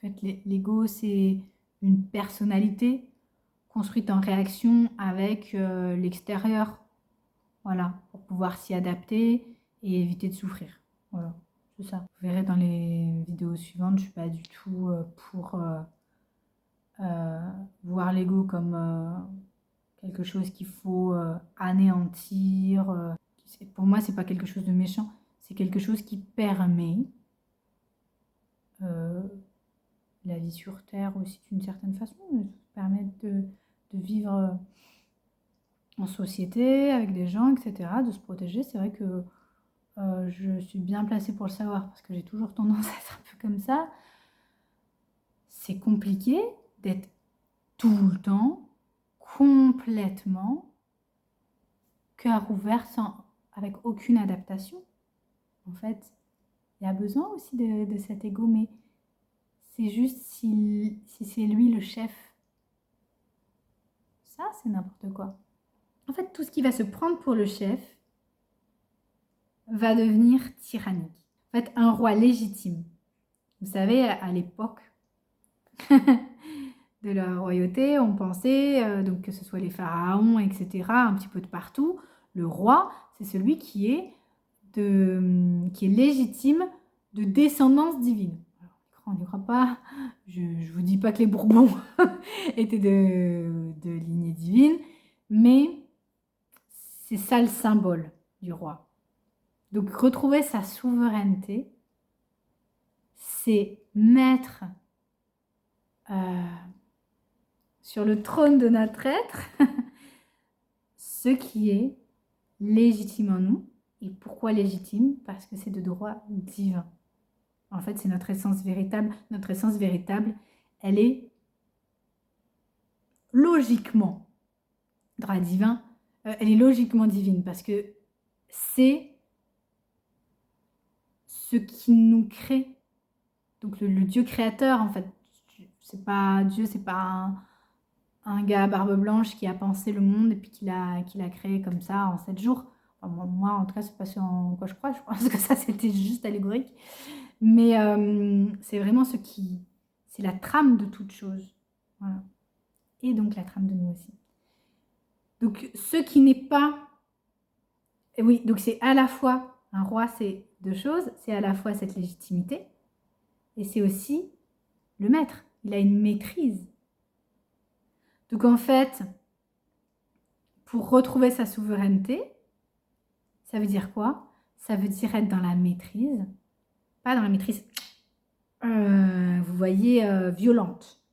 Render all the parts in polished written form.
fait, l'ego, c'est une personnalité construite en réaction avec l'extérieur. Voilà, pour pouvoir s'y adapter et éviter de souffrir. Voilà, c'est ça. Vous verrez dans les vidéos suivantes, je ne suis pas du tout pour voir l'ego comme quelque chose qu'il faut anéantir. Pour moi, c'est pas quelque chose de méchant, c'est quelque chose qui permet la vie sur Terre aussi d'une certaine façon, permettre de vivre en société, avec des gens, etc., de se protéger. C'est vrai que je suis bien placée pour le savoir parce que j'ai toujours tendance à être un peu comme ça. C'est compliqué d'être tout le temps complètement cœur ouvert avec aucune adaptation. En fait, il y a besoin aussi de cet ego, mais c'est juste si c'est lui le chef. Ça, c'est n'importe quoi. En fait, tout ce qui va se prendre pour le chef va devenir tyrannique. En fait, un roi légitime. Vous savez, à l'époque de la royauté, on pensait donc que ce soit les pharaons, etc., un petit peu de partout. Le roi, c'est celui qui est légitime de descendance divine. Alors, on n'y croit pas. Je ne vous dis pas que les Bourbons étaient de lignée divine, mais c'est ça le symbole du roi. Donc retrouver sa souveraineté, c'est mettre sur le trône de notre être ce qui est légitime en nous. Et pourquoi légitime? Parce que c'est de droit divin. En fait, c'est notre essence véritable. Notre essence véritable, elle est logiquement, droit divin, elle est logiquement divine parce que c'est ce qui nous crée. Donc le Dieu créateur, en fait, c'est pas Dieu, c'est pas un gars à barbe blanche qui a pensé le monde et puis qui l'a créé comme ça en 7 jours. Enfin, moi, en tout cas, c'est pas ce en quoi je crois. Je pense que ça, c'était juste allégorique. Mais c'est vraiment c'est la trame de toute chose. Voilà. Et donc la trame de nous aussi. Donc ce qui n'est pas... Oui, donc c'est à la fois, un roi, c'est deux choses. C'est à la fois cette légitimité et c'est aussi le maître. Il a une maîtrise. Donc en fait, pour retrouver sa souveraineté, ça veut dire quoi? Ça veut dire être dans la maîtrise. Pas dans la maîtrise, vous voyez, violente.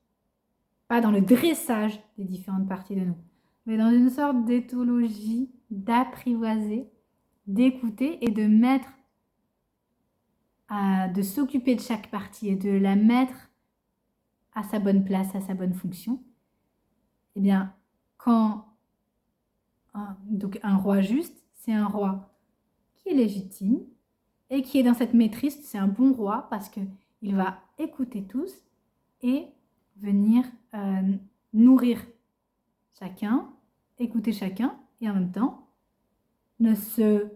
Pas dans le dressage des différentes parties de nous, mais dans une sorte d'éthologie, d'apprivoiser, d'écouter et de mettre, de s'occuper de chaque partie et de la mettre à sa bonne place, à sa bonne fonction. Eh bien, donc un roi juste, c'est un roi qui est légitime et qui est dans cette maîtrise. C'est un bon roi parce qu'il va écouter tous et venir nourrir chacun, écouter chacun et en même temps ne se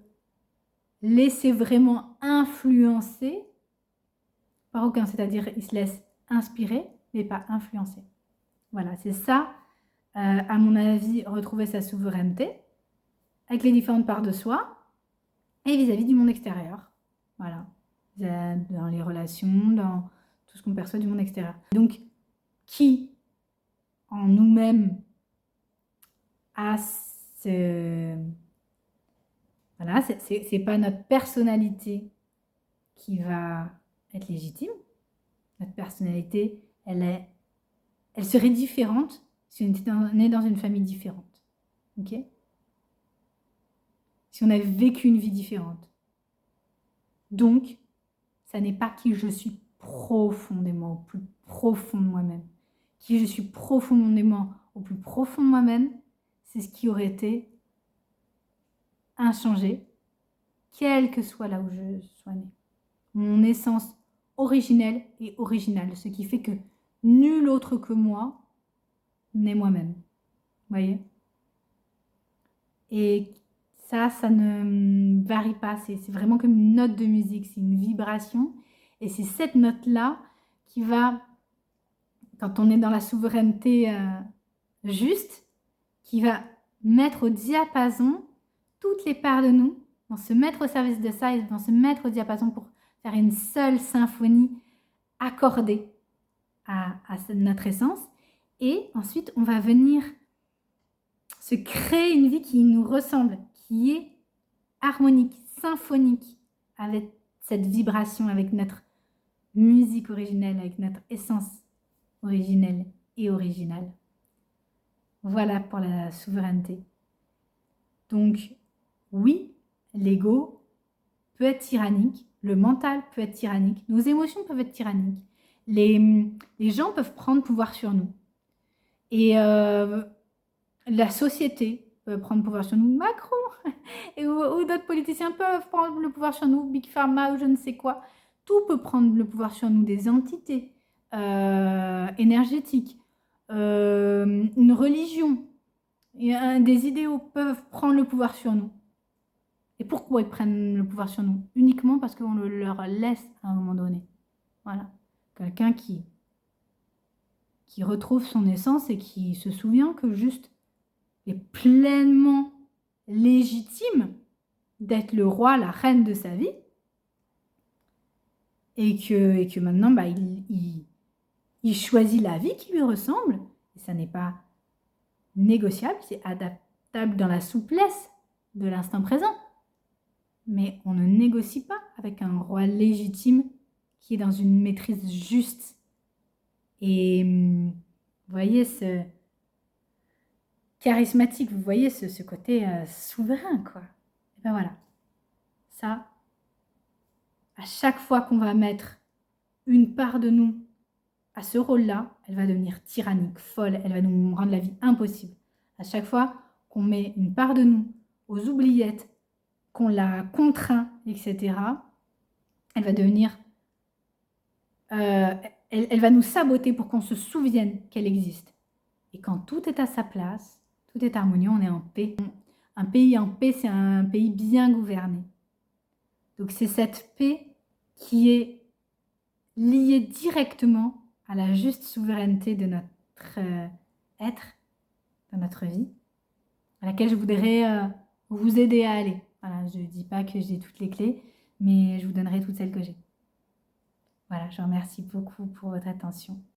laisser vraiment influencer par aucun, c'est-à-dire il se laisse inspirer mais pas influencer. Voilà, c'est ça, à mon avis, retrouver sa souveraineté avec les différentes parts de soi et vis-à-vis du monde extérieur. Voilà, dans les relations, dans tout ce qu'on perçoit du monde extérieur. Donc, qui en nous-mêmes a voilà, c'est pas notre personnalité qui va être légitime. Notre personnalité, elle serait différente si on était né dans une famille différente. Ok? Si on avait vécu une vie différente. Donc, ça n'est pas qui je suis profondément, au plus profond de moi-même. Qui je suis profondément, au plus profond de moi-même, c'est ce qui aurait été inchangé, quel que soit là où je sois née. Mon essence originelle et originale, ce qui fait que nul autre que moi n'est moi-même. Vous voyez? Et ça ne varie pas, c'est vraiment comme une note de musique, c'est une vibration. Et c'est cette note-là qui va quand on est dans la souveraineté juste, qui va mettre au diapason toutes les parts de nous, vont se mettre au service de ça, ils vont se mettre au diapason pour faire une seule symphonie accordée à notre essence. Et ensuite, on va venir se créer une vie qui nous ressemble, qui est harmonique, symphonique, avec cette vibration, avec notre musique originelle, avec notre essence originelle et originale. Voilà pour la souveraineté. Donc, oui, l'ego peut être tyrannique, le mental peut être tyrannique, nos émotions peuvent être tyranniques, les gens peuvent prendre pouvoir sur nous. Et la société peut prendre pouvoir sur nous, Macron, ou d'autres politiciens peuvent prendre le pouvoir sur nous, Big Pharma ou je ne sais quoi. Tout peut prendre le pouvoir sur nous, des entités énergétiques, une religion, des idéaux peuvent prendre le pouvoir sur nous. Et pourquoi ils prennent le pouvoir sur nous? Uniquement parce qu'on le leur laisse à un moment donné. Voilà. Quelqu'un qui retrouve son essence et qui se souvient que juste est pleinement légitime d'être le roi, la reine de sa vie. Et que maintenant, bah, il choisit la vie qui lui ressemble. Et ça n'est pas négociable, c'est adaptable dans la souplesse de l'instant présent. Mais on ne négocie pas avec un roi légitime qui est dans une maîtrise juste. Et vous voyez ce charismatique, vous voyez ce côté souverain, quoi. Et ben voilà, ça, à chaque fois qu'on va mettre une part de nous à ce rôle-là, elle va devenir tyrannique, folle, elle va nous rendre la vie impossible. À chaque fois qu'on met une part de nous aux oubliettes, qu'on la contraint, etc., elle va devenir... elle va nous saboter pour qu'on se souvienne qu'elle existe. Et quand tout est à sa place, tout est harmonieux, on est en paix. Un pays en paix, c'est un pays bien gouverné. Donc c'est cette paix qui est liée directement à la juste souveraineté de notre être, de notre vie, à laquelle je voudrais vous aider à aller. Voilà, je ne dis pas que j'ai toutes les clés, mais je vous donnerai toutes celles que j'ai. Voilà, je vous remercie beaucoup pour votre attention.